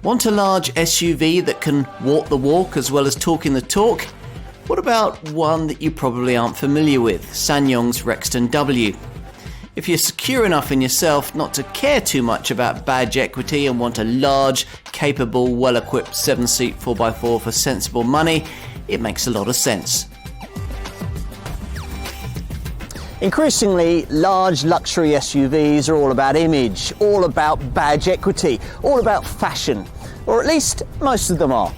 Want a large SUV that can walk the walk as well as talking the talk? What about one that you probably aren't familiar with, SsangYong's Rexton W? If you're secure enough in yourself not to care too much about badge equity and want a large, capable, well-equipped 7-seat 4x4 for sensible money, it makes a lot of sense. Increasingly, large luxury SUVs are all about image, all about badge equity, all about fashion, or at least most of them are.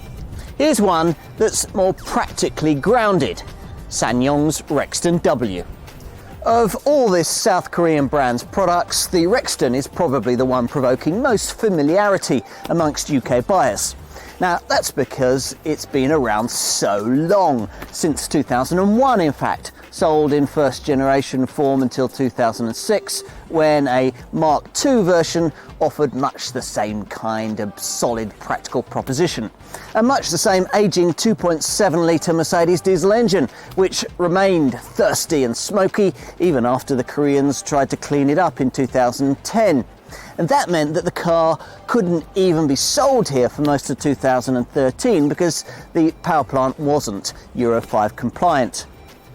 Here's one that's more practically grounded, SsangYong's Rexton W. Of all this South Korean brand's products, the Rexton is probably the one provoking most familiarity amongst UK buyers. Now, that's because it's been around so long, since 2001 in fact, sold in first generation form until 2006, when a Mark II version offered much the same kind of solid practical proposition. And much the same aging 2.7 litre Mercedes diesel engine, which remained thirsty and smoky even after the Koreans tried to clean it up in 2010. And that meant that the car couldn't even be sold here for most of 2013 because the powerplant wasn't Euro 5 compliant.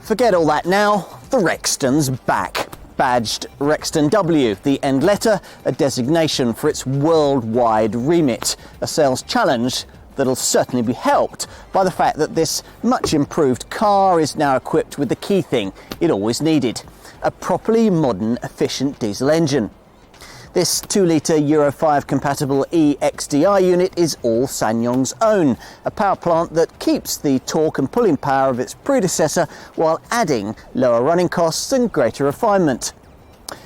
Forget all that now, the Rexton's back. Badged Rexton W, the end letter, a designation for its worldwide remit, a sales challenge that'll certainly be helped by the fact that this much improved car is now equipped with the key thing it always needed, a properly modern, efficient diesel engine. This 2-litre Euro 5 compatible EXDI unit is all SsangYong's own, a power plant that keeps the torque and pulling power of its predecessor while adding lower running costs and greater refinement.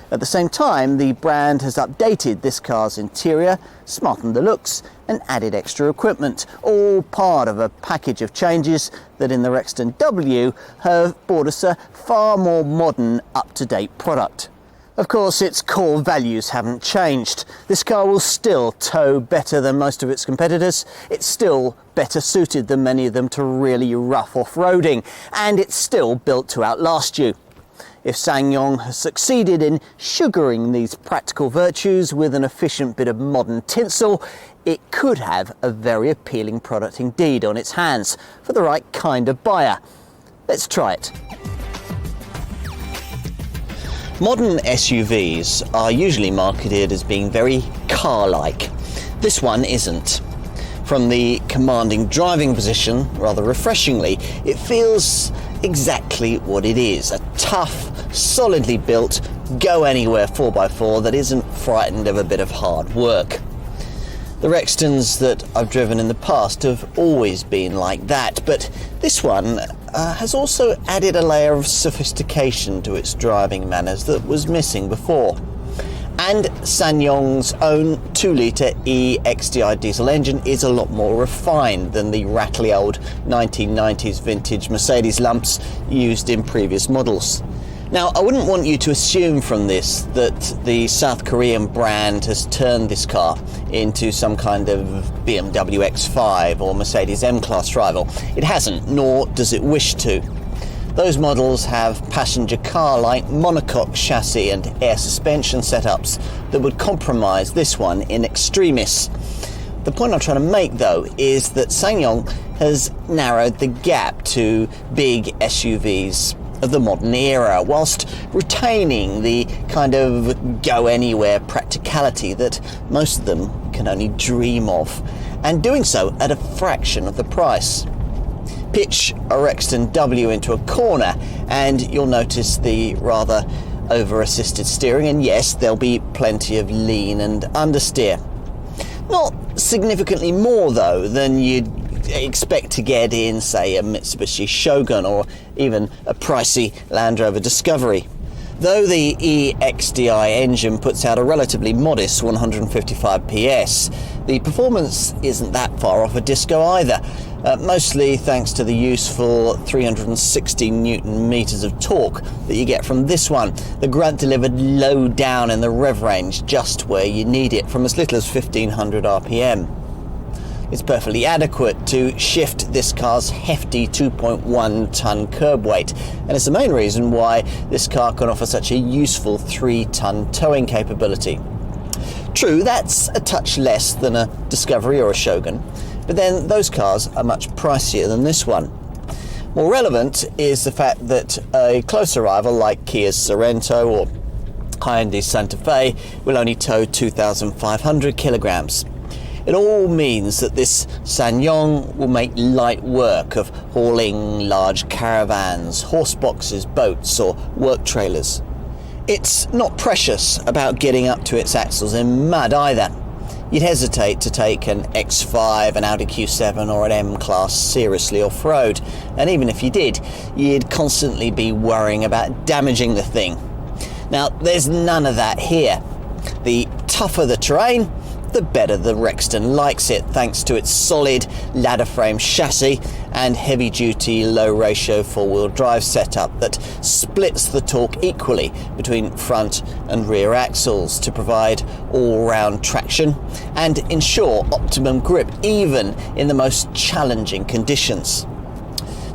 At the same time, the brand has updated this car's interior, smartened the looks and added extra equipment, all part of a package of changes that in the Rexton W have brought us a far more modern, up-to-date product. Of course, its core values haven't changed. This car will still tow better than most of its competitors. It's still better suited than many of them to really rough off-roading. And it's still built to outlast you. If SsangYong has succeeded in sugaring these practical virtues with an efficient bit of modern tinsel, it could have a very appealing product indeed on its hands for the right kind of buyer. Let's try it. Modern SUVs are usually marketed as being very car-like. This one isn't. From the commanding driving position, rather refreshingly, it feels exactly what it is. A tough, solidly built, go-anywhere 4x4 that isn't frightened of a bit of hard work. The Rextons that I've driven in the past have always been like that, but this one has also added a layer of sophistication to its driving manners that was missing before. And SsangYong's own 2-litre EXDI diesel engine is a lot more refined than the rattly old 1990s vintage Mercedes lumps used in previous models. Now, I wouldn't want you to assume from this that the South Korean brand has turned this car into some kind of BMW X5 or Mercedes M-Class rival. It hasn't, nor does it wish to. Those models have passenger car-like monocoque chassis and air suspension setups that would compromise this one in extremis. The point I'm trying to make, though, is that SsangYong has narrowed the gap to big SUVs of the modern era, whilst retaining the kind of go-anywhere practicality that most of them can only dream of, and doing so at a fraction of the price. Pitch a Rexton W into a corner and you'll notice the rather over-assisted steering, and yes, there'll be plenty of lean and understeer. Not significantly more, though, than you'd expect to get in, say, a Mitsubishi Shogun or even a pricey Land Rover Discovery. Though the EXDI engine puts out a relatively modest 155 PS, the performance isn't that far off a Disco either, mostly thanks to the useful 360 Newton meters of torque that you get from this one. The grunt delivered low down in the rev range, just where you need it, from as little as 1500 RPM. It's perfectly adequate to shift this car's hefty 2.1 tonne curb weight, and it's the main reason why this car can offer such a useful 3 tonne towing capability. True, that's a touch less than a Discovery or a Shogun, but then those cars are much pricier than this one. More relevant is the fact that a closer rival like Kia's Sorento or Hyundai's Santa Fe will only tow 2,500 kilograms. It all means that this SsangYong will make light work of hauling large caravans, horse boxes, boats or work trailers. It's not precious about getting up to its axles in mud either. You'd hesitate to take an X5, an Audi Q7 or an M-Class seriously off-road, and even if you did, you'd constantly be worrying about damaging the thing. Now, there's none of that here. The tougher the terrain, the better the Rexton likes it, thanks to its solid ladder frame chassis and heavy duty low ratio four-wheel drive setup that splits the torque equally between front and rear axles to provide all-round traction and ensure optimum grip even in the most challenging conditions.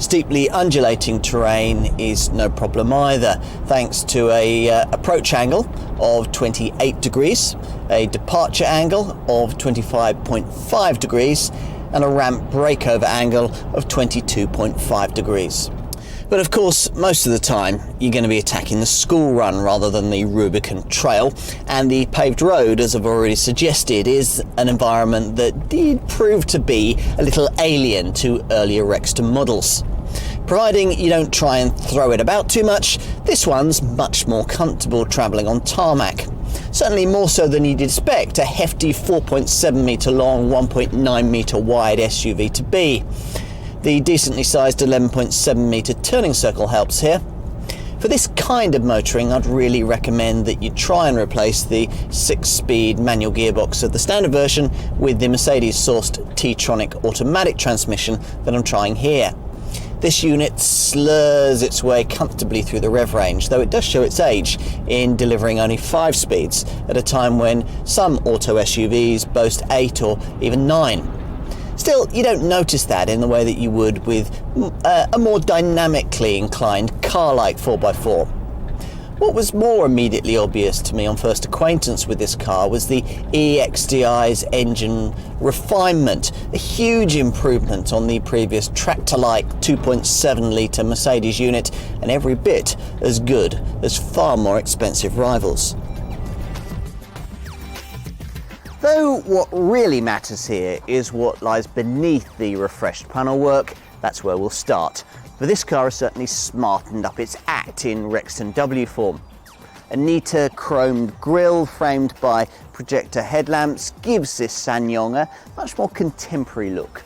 Steeply undulating terrain is no problem either, thanks to a approach angle of 28 degrees, a departure angle of 25.5 degrees, and a ramp breakover angle of 22.5 degrees. But of course, most of the time, you're going to be attacking the school run rather than the Rubicon Trail, and the paved road, as I've already suggested, is an environment that did prove to be a little alien to earlier Rexton models. Providing you don't try and throw it about too much, this one's much more comfortable travelling on tarmac. Certainly more so than you'd expect a hefty 4.7 metre long, 1.9 metre wide SUV to be. The decently sized 11.7 metre turning circle helps here. For this kind of motoring, I'd really recommend that you try and replace the 6-speed manual gearbox of the standard version with the Mercedes-sourced T-Tronic automatic transmission that I'm trying here. This unit slurs its way comfortably through the rev range, though it does show its age in delivering only 5 speeds at a time when some auto SUVs boast 8 or even 9. Still, you don't notice that in the way that you would with a more dynamically inclined car-like 4x4. What was more immediately obvious to me on first acquaintance with this car was the EXDI's engine refinement, a huge improvement on the previous tractor-like 2.7 litre Mercedes unit, and every bit as good as far more expensive rivals. Though what really matters here is what lies beneath the refreshed panel work, that's where we'll start. For this car has certainly smartened up its act in Rexton W form. A neater chromed grille framed by projector headlamps gives this SsangYong a much more contemporary look.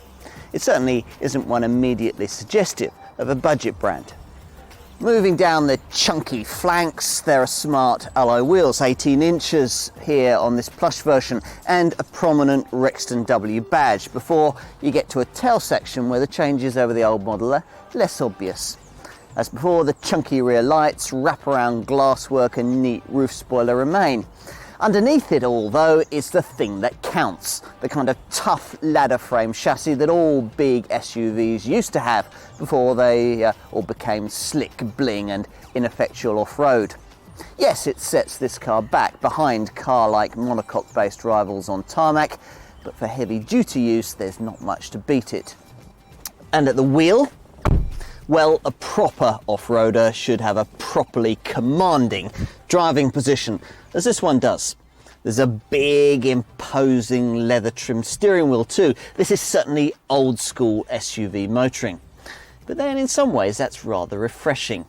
It certainly isn't one immediately suggestive of a budget brand. Moving down the chunky flanks, there are smart alloy wheels, 18 inches here on this plush version, and a prominent Rexton W badge before you get to a tail section where the changes over the old model are less obvious. As before, the chunky rear lights, wraparound glasswork and neat roof spoiler remain. Underneath it all, though, is the thing that counts, the kind of tough ladder frame chassis that all big SUVs used to have before they all became slick, bling and ineffectual off-road. Yes, it sets this car back behind car-like monocoque-based rivals on tarmac, but for heavy-duty use, there's not much to beat it. And at the wheel? Well, a proper off-roader should have a properly commanding driving position, as this one does. There's a big, imposing leather-trimmed steering wheel too. This is certainly old-school SUV motoring. But then in some ways that's rather refreshing.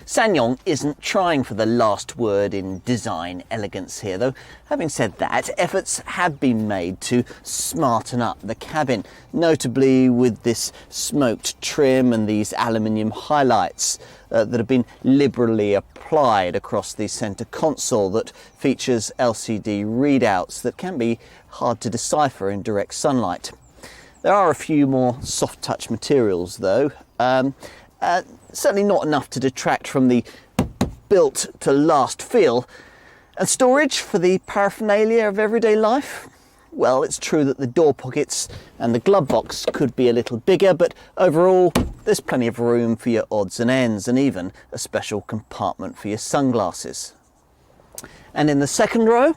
SsangYong isn't trying for the last word in design elegance here, though having said that, efforts have been made to smarten up the cabin, notably with this smoked trim and these aluminium highlights that have been liberally applied across the centre console that features LCD readouts that can be hard to decipher in direct sunlight. There are a few more soft touch materials though, certainly not enough to detract from the built to last feel. And storage for the paraphernalia of everyday life? Well, it's true that the door pockets and the glove box could be a little bigger, but overall there's plenty of room for your odds and ends and even a special compartment for your sunglasses. And in the second row,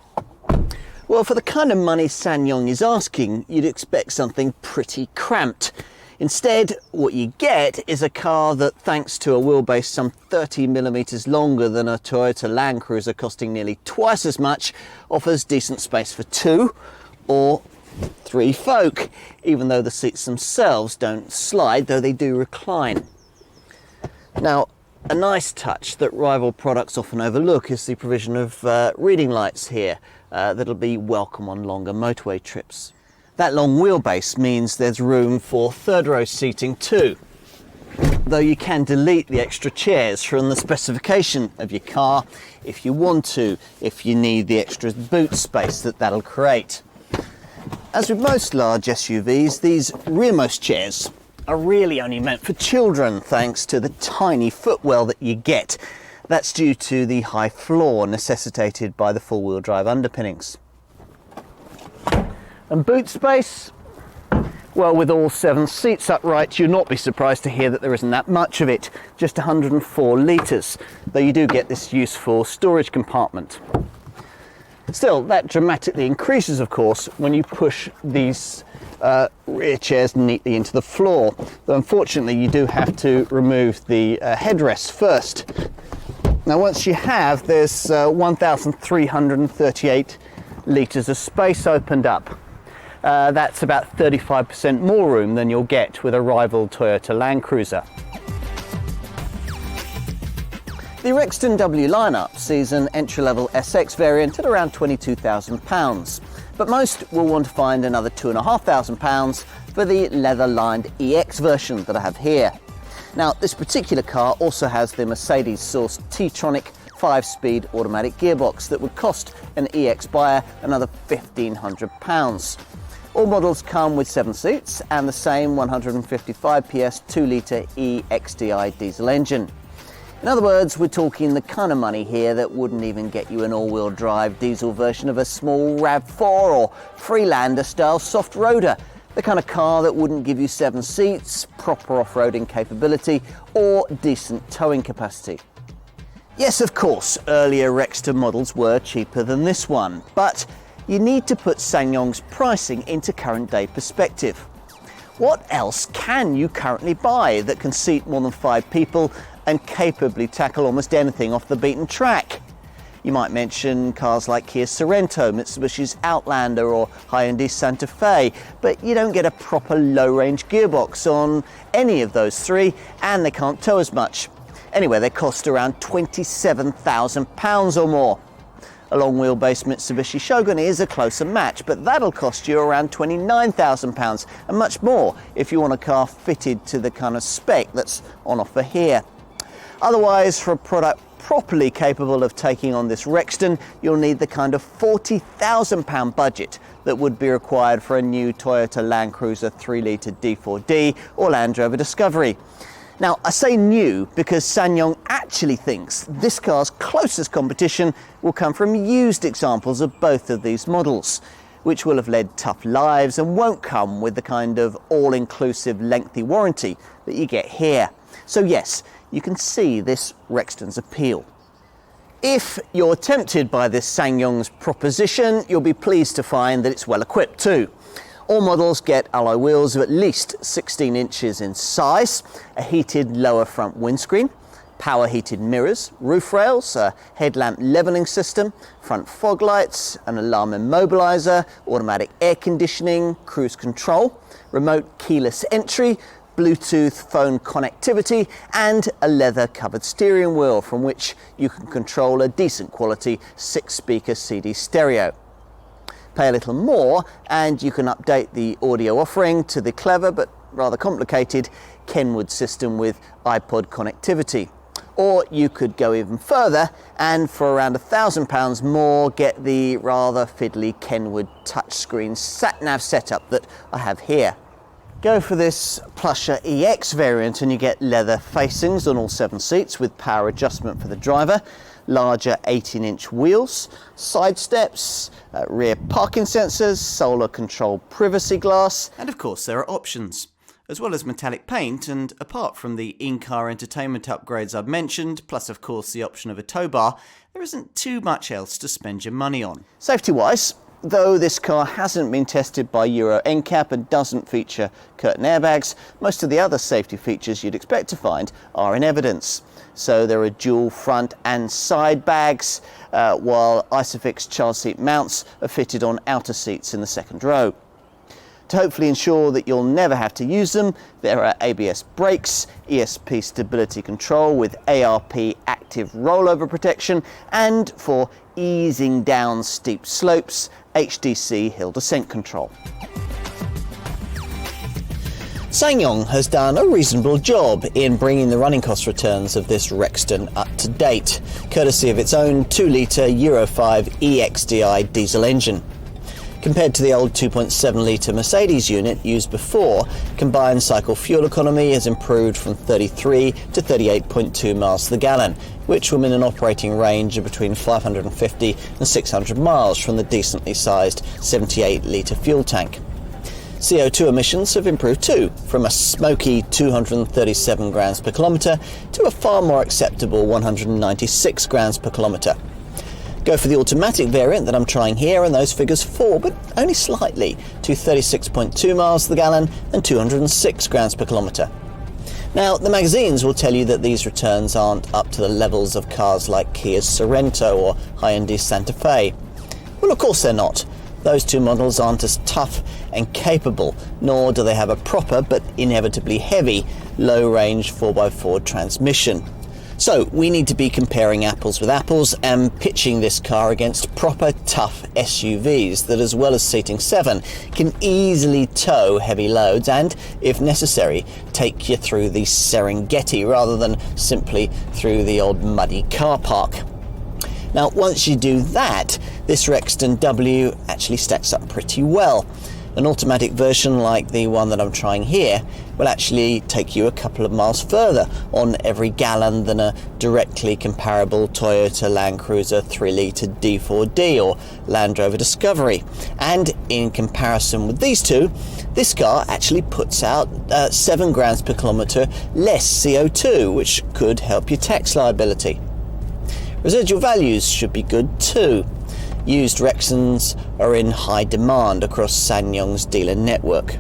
Well, for the kind of money SsangYong is asking, you'd expect something pretty cramped. Instead, what you get is a car that, thanks to a wheelbase some 30mm longer than a Toyota Land Cruiser costing nearly twice as much, offers decent space for 2 or 3 folk, even though the seats themselves don't slide, though they do recline. Now, a nice touch that rival products often overlook is the provision of reading lights here that'll be welcome on longer motorway trips. That long wheelbase means there's room for third row seating too, though you can delete the extra chairs from the specification of your car if you want to, if you need the extra boot space that'll create. As with most large SUVs, these rearmost chairs are really only meant for children, thanks to the tiny footwell that you get. That's due to the high floor necessitated by the four-wheel drive underpinnings. And boot space? Well, with all 7 seats upright, you'll not be surprised to hear that there isn't that much of it, just 104 litres, though you do get this useful storage compartment. Still, that dramatically increases, of course, when you push these rear chairs neatly into the floor, though unfortunately you do have to remove the headrests first. Now, once you have, there's 1,338 litres of space opened up. That's about 35% more room than you'll get with a rival Toyota Land Cruiser. The Rexton W lineup sees an entry-level SX variant at around £22,000, but most will want to find another £2,500 for the leather-lined EX version that I have here. Now, this particular car also has the Mercedes-sourced T-Tronic 5-speed automatic gearbox that would cost an EX buyer another £1,500. All models come with 7 seats and the same 155 PS 2-litre EXDI diesel engine. In other words, we're talking the kind of money here that wouldn't even get you an all-wheel drive diesel version of a small RAV4 or Freelander-style soft roader, the kind of car that wouldn't give you 7 seats, proper off-roading capability, or decent towing capacity. Yes, of course, earlier Rexton models were cheaper than this one, but you need to put SsangYong's pricing into current day perspective. What else can you currently buy that can seat more than 5 people and capably tackle almost anything off the beaten track? You might mention cars like Kia Sorento, Mitsubishi's Outlander or Hyundai Santa Fe, but you don't get a proper low-range gearbox on any of those 3, and they can't tow as much. Anyway, they cost around £27,000 or more. A long-wheelbase Mitsubishi Shogun is a closer match, but that'll cost you around £29,000 and much more if you want a car fitted to the kind of spec that's on offer here. Otherwise, for a product properly capable of taking on this Rexton, you'll need the kind of £40,000 budget that would be required for a new Toyota Land Cruiser 3-litre D4D or Land Rover Discovery. Now, I say new because SsangYong actually thinks this car's closest competition will come from used examples of both of these models, which will have led tough lives and won't come with the kind of all-inclusive lengthy warranty that you get here. So yes, you can see this Rexton's appeal. If you're tempted by this SsangYong's proposition, you'll be pleased to find that it's well equipped too. All models get alloy wheels of at least 16 inches in size, a heated lower front windscreen, power heated mirrors, roof rails, a headlamp leveling system, front fog lights, an alarm immobilizer, automatic air conditioning, cruise control, remote keyless entry, Bluetooth phone connectivity, and a leather covered steering wheel from which you can control a decent quality 6-speaker CD stereo. Pay a little more and you can update the audio offering to the clever but rather complicated Kenwood system with iPod connectivity. Or you could go even further and for around £1,000 more get the rather fiddly Kenwood touchscreen sat-nav setup that I have here. Go for this plusher EX variant and you get leather facings on all 7 seats with power adjustment for the driver, larger 18-inch wheels, side steps, rear parking sensors, solar controlled privacy glass, And of course there are options, as well as metallic paint, and apart from the in-car entertainment upgrades I've mentioned, plus of course the option of a tow bar, there isn't too much else to spend your money on. Safety-wise, though this car hasn't been tested by Euro NCAP and doesn't feature curtain airbags, most of the other safety features you'd expect to find are in evidence. So there are dual front and side bags, while Isofix child seat mounts are fitted on outer seats in the second row. To hopefully ensure that you'll never have to use them, there are ABS brakes, ESP stability control with ARP active rollover protection, and for easing down steep slopes, HDC hill descent control. SsangYong has done a reasonable job in bringing the running cost returns of this Rexton up to date, courtesy of its own 2-litre Euro 5 EXDI diesel engine. Compared to the old 2.7-litre Mercedes unit used before, combined cycle fuel economy has improved from 33 to 38.2 miles to the gallon, which will mean an operating range of between 550 and 600 miles from the decently sized 78-litre fuel tank. CO2 emissions have improved too, from a smoky 237 grams per kilometre to a far more acceptable 196 grams per kilometre. Go for the automatic variant that I'm trying here and those figures fall, but only slightly, to 36.2 miles to the gallon and 206 grams per kilometre. Now, the magazines will tell you that these returns aren't up to the levels of cars like Kia's Sorento or Hyundai's Santa Fe. Well, of course they're not. Those two models aren't as tough and capable, nor do they have a proper but inevitably heavy low-range 4x4 transmission. So we need to be comparing apples with apples and pitching this car against proper tough SUVs that, as well as seating 7, can easily tow heavy loads and, if necessary, take you through the Serengeti rather than simply through the old muddy car park. Now, once you do that, this Rexton W actually stacks up pretty well. An automatic version like the one that I'm trying here will actually take you a couple of miles further on every gallon than a directly comparable Toyota Land Cruiser 3-litre D4D or Land Rover Discovery. And in comparison with these two, this car actually puts out 7 grams per kilometre less CO2, which could help your tax liability. Residual values should be good too. Used Rextons are in high demand across SsangYong's dealer network.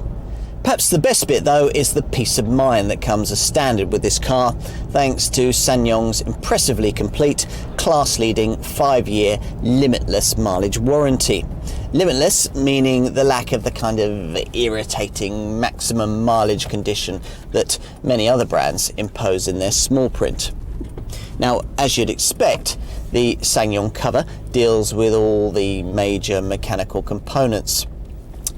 Perhaps the best bit though is the peace of mind that comes as standard with this car, thanks to SsangYong's impressively complete, class-leading 5-year limitless mileage warranty. Limitless meaning the lack of the kind of irritating maximum mileage condition that many other brands impose in their small print. Now, as you'd expect, the SsangYong cover deals with all the major mechanical components,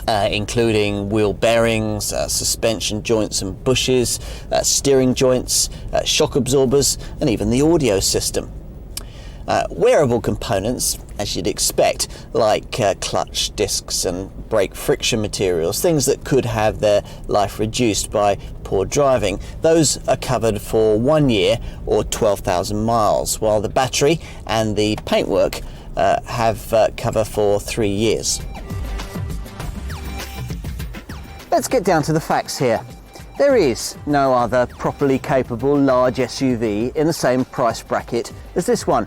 including wheel bearings, suspension joints and bushes, steering joints, shock absorbers, and even the audio system. Wearable components, as you'd expect, like clutch discs and brake friction materials, things that could have their life reduced by poor driving, those are covered for 1 year or 12,000 miles, while the battery and the paintwork have cover for 3 years. Let's get down to the facts here. There is no other properly capable large SUV in the same price bracket as this one.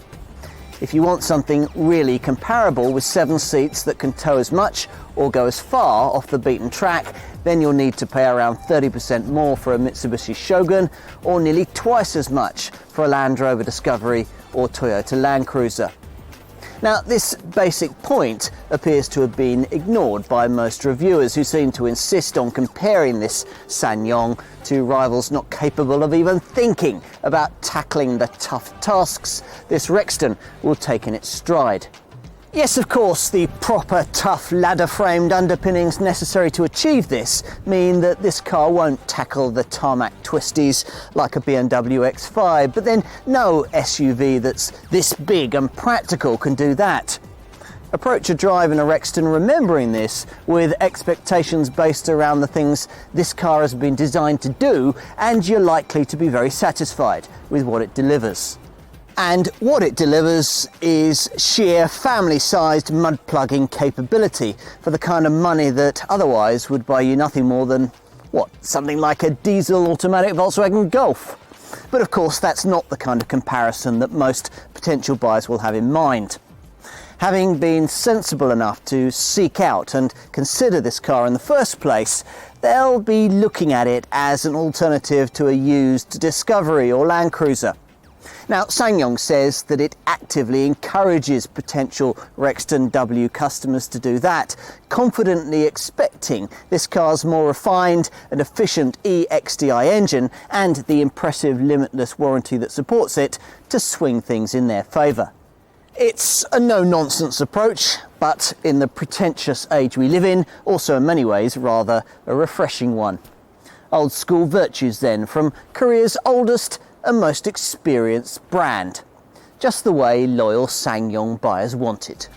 If you want something really comparable with 7 seats that can tow as much or go as far off the beaten track, then you'll need to pay around 30% more for a Mitsubishi Shogun or nearly twice as much for a Land Rover Discovery or Toyota Land Cruiser. Now, this basic point appears to have been ignored by most reviewers who seem to insist on comparing this SsangYong to rivals not capable of even thinking about tackling the tough tasks this Rexton will take in its stride. Yes, of course, the proper tough ladder-framed underpinnings necessary to achieve this mean that this car won't tackle the tarmac twisties like a BMW X5, but then no SUV that's this big and practical can do that. Approach a drive in a Rexton remembering this, with expectations based around the things this car has been designed to do, and you're likely to be very satisfied with what it delivers. And what it delivers is sheer family-sized mud-plugging capability for the kind of money that otherwise would buy you nothing more than, something like a diesel automatic Volkswagen Golf. But of course, that's not the kind of comparison that most potential buyers will have in mind. Having been sensible enough to seek out and consider this car in the first place, they'll be looking at it as an alternative to a used Discovery or Land Cruiser. Now, SsangYong says that it actively encourages potential Rexton W customers to do that, confidently expecting this car's more refined and efficient EXDI engine and the impressive limitless warranty that supports it to swing things in their favour. It's a no-nonsense approach, but in the pretentious age we live in, also in many ways rather a refreshing one. Old school virtues then, from Korea's oldest and most experienced brand. Just the way loyal SsangYong buyers want it.